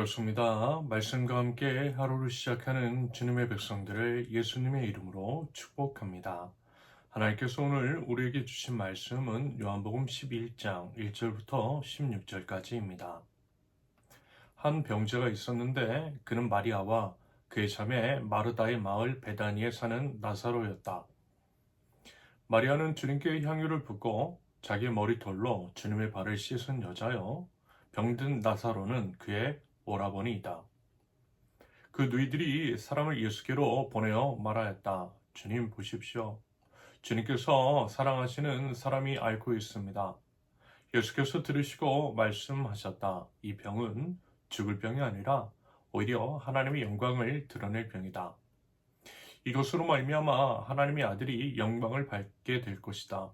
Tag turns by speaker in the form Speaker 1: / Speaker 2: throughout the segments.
Speaker 1: 반갑습니다. 말씀과 함께 하루를 시작하는 주님의 백성들을 예수님의 이름으로 축복합니다. 하나님께서 오늘 우리에게 주신 말씀은 요한복음 11장 1절부터 16절까지입니다. 한 병자가 있었는데 그는 마리아와 그의 자매 마르다의 마을 베다니에 사는 나사로였다. 마리아는 주님께 향유를 붓고 자기 머리털로 주님의 발을 씻은 여자요. 병든 나사로는 그의 오라버니이다. 그 누이들이 사람을 예수께로 보내어 말하였다. 주님 보십시오. 주님께서 사랑하시는 사람이 앓고 있습니다. 예수께서 들으시고 말씀하셨다. 이 병은 죽을 병이 아니라 오히려 하나님의 영광을 드러낼 병이다. 이것으로 말미암아 하나님의 아들이 영광을 받게 될 것이다.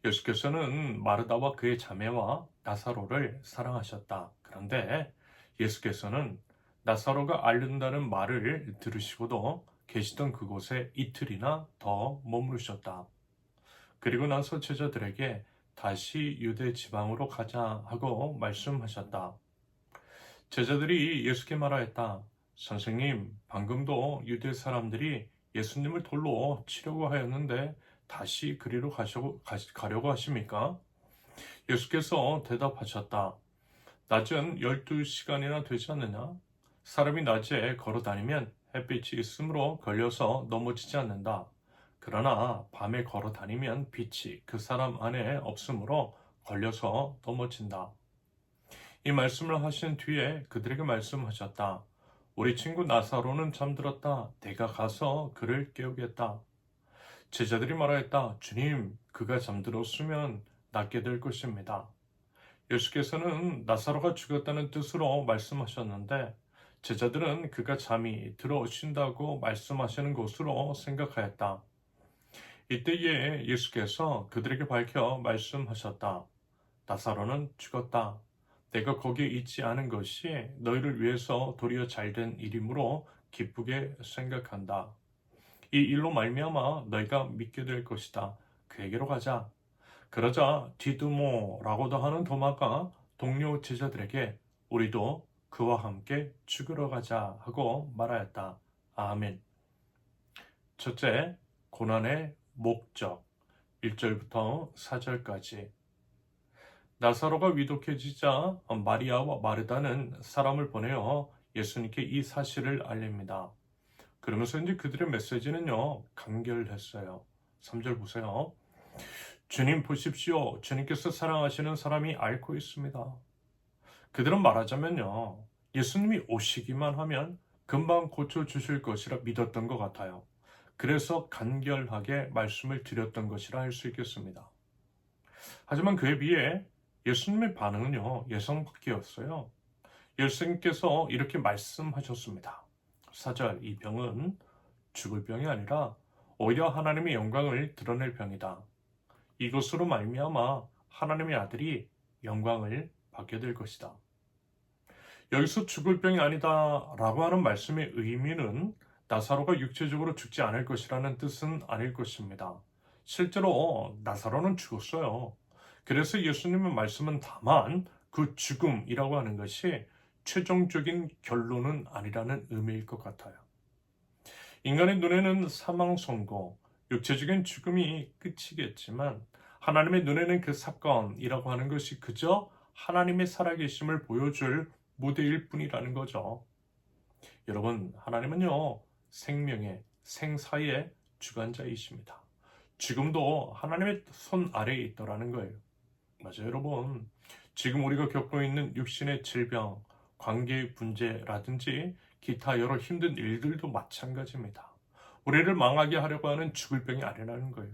Speaker 1: 예수께서는 마르다와 그의 자매와 나사로를 사랑하셨다. 그런데 예수께서는 나사로가 앓는다는 말을 들으시고도 계시던 그곳에 이틀이나 더 머무르셨다. 그리고 나서 제자들에게 다시 유대 지방으로 가자 하고 말씀하셨다. 제자들이 예수께 말하였다. 선생님, 방금도 유대 사람들이 예수님을 돌로 치려고 하였는데 다시 그리로 가려고 하십니까? 예수께서 대답하셨다. 낮은 12시간이나 되지 않느냐? 사람이 낮에 걸어 다니면 햇빛이 있으므로 걸려서 넘어지지 않는다. 그러나 밤에 걸어 다니면 빛이 그 사람 안에 없으므로 걸려서 넘어진다. 이 말씀을 하신 뒤에 그들에게 말씀하셨다. 우리 친구 나사로는 잠들었다. 내가 가서 그를 깨우겠다. 제자들이 말하였다. 주님, 그가 잠들었으면 낫게 될 것입니다. 예수께서는 나사로가 죽었다는 뜻으로 말씀하셨는데 제자들은 그가 잠이 들어오신다고 말씀하시는 것으로 생각하였다. 이때에 예수께서 그들에게 밝혀 말씀하셨다. 나사로는 죽었다. 내가 거기에 있지 않은 것이 너희를 위해서 도리어 잘된 일이므로 기쁘게 생각한다. 이 일로 말미암아 너희가 믿게 될 것이다. 그에게로 가자. 그러자 디두모라고도 하는 도마가 동료 제자들에게 우리도 그와 함께 죽으러 가자 하고 말하였다. 아멘. 첫째, 고난의 목적 1절부터 4절까지 나사로가 위독해지자 마리아와 마르다는 사람을 보내어 예수님께 이 사실을 알립니다. 그러면서 이제 그들의 메시지는요, 간결했어요. 3절 보세요. 주님 보십시오. 주님께서 사랑하시는 사람이 앓고 있습니다. 그들은 말하자면요, 예수님이 오시기만 하면 금방 고쳐주실 것이라 믿었던 것 같아요. 그래서 간결하게 말씀을 드렸던 것이라 할 수 있겠습니다. 하지만 그에 비해 예수님의 반응은요, 예상 밖이었어요. 예수님께서 이렇게 말씀하셨습니다. 4절, 이 병은 죽을 병이 아니라 오히려 하나님의 영광을 드러낼 병이다. 이것으로 말미암아 하나님의 아들이 영광을 받게 될 것이다. 여기서 죽을 병이 아니다 라고 하는 말씀의 의미는 나사로가 육체적으로 죽지 않을 것이라는 뜻은 아닐 것입니다. 실제로 나사로는 죽었어요. 그래서 예수님의 말씀은 다만 그 죽음이라고 하는 것이 최종적인 결론은 아니라는 의미일 것 같아요. 인간의 눈에는 사망 선고, 육체적인 죽음이 끝이겠지만 하나님의 눈에는 그 사건이라고 하는 것이 그저 하나님의 살아계심을 보여줄 무대일 뿐이라는 거죠. 여러분, 하나님은요, 생명의, 생사의 주관자이십니다. 지금도 하나님의 손 아래에 있더라는 거예요. 맞아요, 여러분. 지금 우리가 겪고 있는 육신의 질병, 관계의 문제라든지 기타 여러 힘든 일들도 마찬가지입니다. 우리를 망하게 하려고 하는 죽을 병이 아니라는 거예요.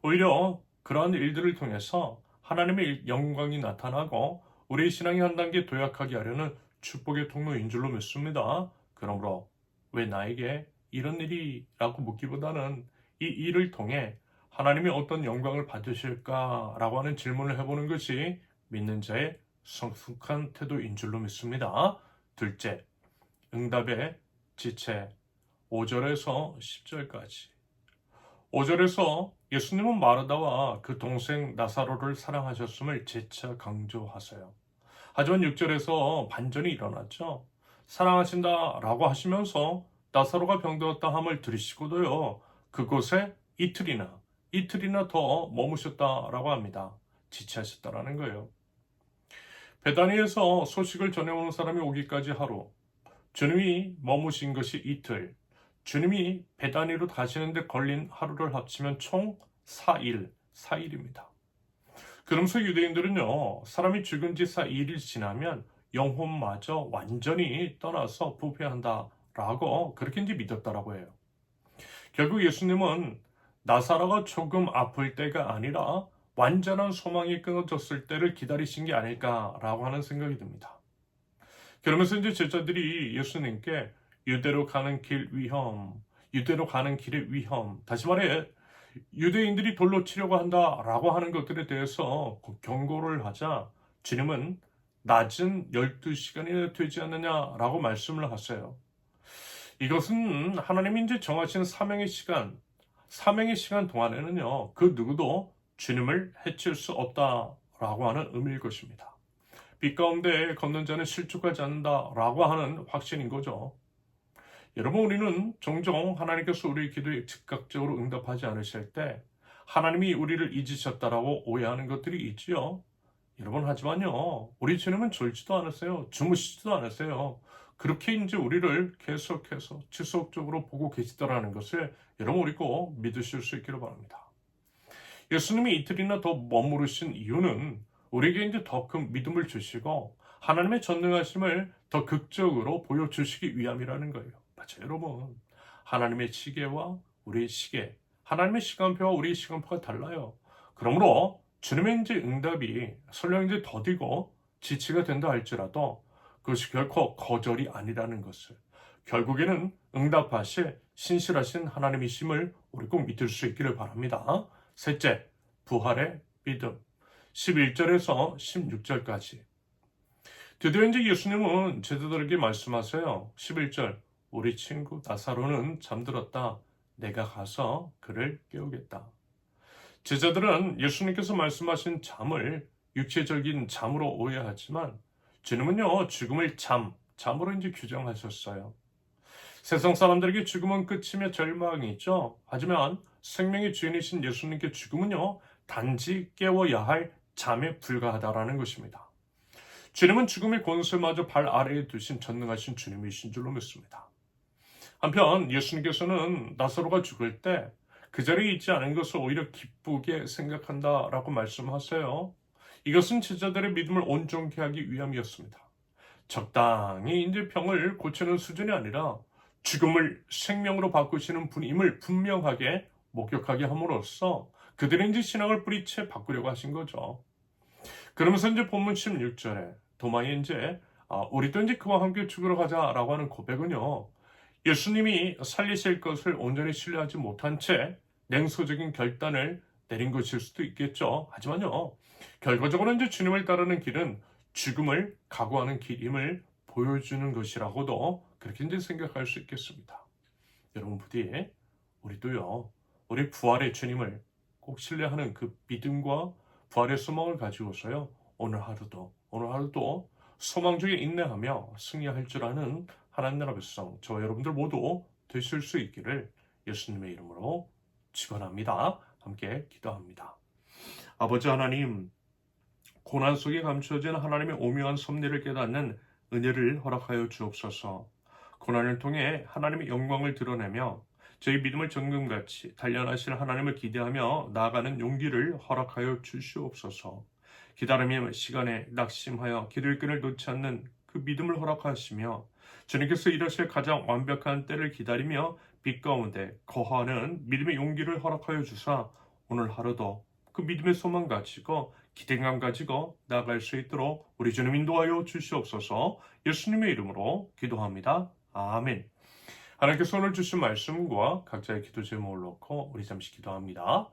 Speaker 1: 오히려 그러한 일들을 통해서 하나님의 영광이 나타나고 우리의 신앙이 한 단계 도약하게 하려는 축복의 통로인 줄로 믿습니다. 그러므로 왜 나에게 이런 일이? 라고 묻기보다는 이 일을 통해 하나님이 어떤 영광을 받으실까라고 하는 질문을 해보는 것이 믿는 자의 성숙한 태도인 줄로 믿습니다. 둘째, 응답의 지체 5절에서 10절까지 5절에서 예수님은 마르다와 그 동생 나사로를 사랑하셨음을 재차 강조하세요. 하지만 6절에서 반전이 일어났죠. 사랑하신다 라고 하시면서 나사로가 병들었다 함을 들으시고도요, 그곳에 이틀이나 더 머무셨다라고 합니다. 지체하셨다라는 거예요. 베다니에서 소식을 전해오는 사람이 오기까지 하루, 주님이 머무신 것이 이틀, 주님이 베다니로 가시는데 걸린 하루를 합치면 총 4일입니다. 그러면서 유대인들은요, 사람이 죽은 지 4일이 지나면 영혼마저 완전히 떠나서 부패한다라고 그렇게 이제 믿었다라고 해요. 결국 예수님은 나사로가 조금 아플 때가 아니라 완전한 소망이 끊어졌을 때를 기다리신 게 아닐까라고 하는 생각이 듭니다. 그러면서 이제 제자들이 예수님께 유대로 가는 길의 위험, 다시 말해 유대인들이 돌로 치려고 한다라고 하는 것들에 대해서 경고를 하자 주님은 낮은 12시간이나 되지 않느냐라고 말씀을 하세요. 이것은 하나님이 이제 정하신 사명의 시간 동안에는요, 그 누구도 주님을 해칠 수 없다라고 하는 의미일 것입니다. 빛 가운데 걷는 자는 실족하지 않는다라고 하는 확신인 거죠. 여러분, 우리는 종종 하나님께서 우리의 기도에 즉각적으로 응답하지 않으실 때 하나님이 우리를 잊으셨다라고 오해하는 것들이 있지요. 여러분, 하지만요, 우리 주님은 졸지도 않으세요. 주무시지도 않으세요. 그렇게 이제 우리를 계속해서 지속적으로 보고 계시더라는 것을 여러분, 우리 꼭 믿으실 수 있기를 바랍니다. 예수님이 이틀이나 더 머무르신 이유는 우리에게 이제 더 큰 믿음을 주시고 하나님의 전능하심을 더 극적으로 보여주시기 위함이라는 거예요. 맞아요, 여러분. 하나님의 시계와 우리의 시계, 하나님의 시간표와 우리의 시간표가 달라요. 그러므로 주님의 이제 응답이 설령 이제 더디고 지치가 된다 할지라도 그것이 결코 거절이 아니라는 것을, 결국에는 응답하실 신실하신 하나님이심을 우리 꼭 믿을 수 있기를 바랍니다. 셋째, 부활의 믿음. 11절에서 16절까지. 드디어 이제 예수님은 제자들에게 말씀하세요. 11절, 우리 친구 나사로는 잠들었다. 내가 가서 그를 깨우겠다. 제자들은 예수님께서 말씀하신 잠을 육체적인 잠으로 오해하지만 주님은요, 죽음을 잠으로 이제 규정하셨어요. 세상 사람들에게 죽음은 끝이며 절망이죠. 하지만 생명의 주인이신 예수님께 죽음은요, 단지 깨워야 할 잠에 불과하다라는 것입니다. 주님은 죽음의 권세마저 발 아래에 두신 전능하신 주님이신 줄로 믿습니다. 한편 예수님께서는 나사로가 죽을 때 그 자리에 있지 않은 것을 오히려 기쁘게 생각한다라고 말씀하세요. 이것은 제자들의 믿음을 온전케 하기 위함이었습니다. 적당히 이제 병을 고치는 수준이 아니라 죽음을 생명으로 바꾸시는 분임을 분명하게 목격하게 함으로써 그들의 이제 신앙을 뿌리채 바꾸려고 하신 거죠. 그러면서 이제 본문 16절에 도마에 이제 우리도 이제 그와 함께 죽으러 가자라고 하는 고백은요, 예수님이 살리실 것을 온전히 신뢰하지 못한 채 냉소적인 결단을 내린 것일 수도 있겠죠. 하지만요, 결과적으로 이제 주님을 따르는 길은 죽음을 각오하는 길임을 보여주는 것이라고도 그렇게 이제 생각할 수 있겠습니다. 여러분, 부디 우리도요, 우리 부활의 주님을 꼭 신뢰하는 그 믿음과 부활의 소망을 가지고서요, 오늘 하루도 소망 중에 인내하며 승리할 줄 아는 하나님 나라 백성, 저와 여러분들 모두 되실 수 있기를 예수님의 이름으로 축원합니다. 함께 기도합니다. 아버지 하나님, 고난 속에 감추어진 하나님의 오묘한 섭리를 깨닫는 은혜를 허락하여 주옵소서. 고난을 통해 하나님의 영광을 드러내며 저희 믿음을 정금같이 단련하실 하나님을 기대하며 나아가는 용기를 허락하여 주시옵소서. 기다림의 시간에 낙심하여 기도의 끈을 놓지 않는 그 믿음을 허락하시며 주님께서 일하실 가장 완벽한 때를 기다리며 빛 가운데 거하는 믿음의 용기를 허락하여 주사 오늘 하루도 그 믿음의 소망 가지고 기대감 가지고 나아갈 수 있도록 우리 주님 인도하여 주시옵소서. 예수님의 이름으로 기도합니다. 아멘. 하나님께서 오늘 주신 말씀과 각자의 기도 제목을 놓고 우리 잠시 기도합니다.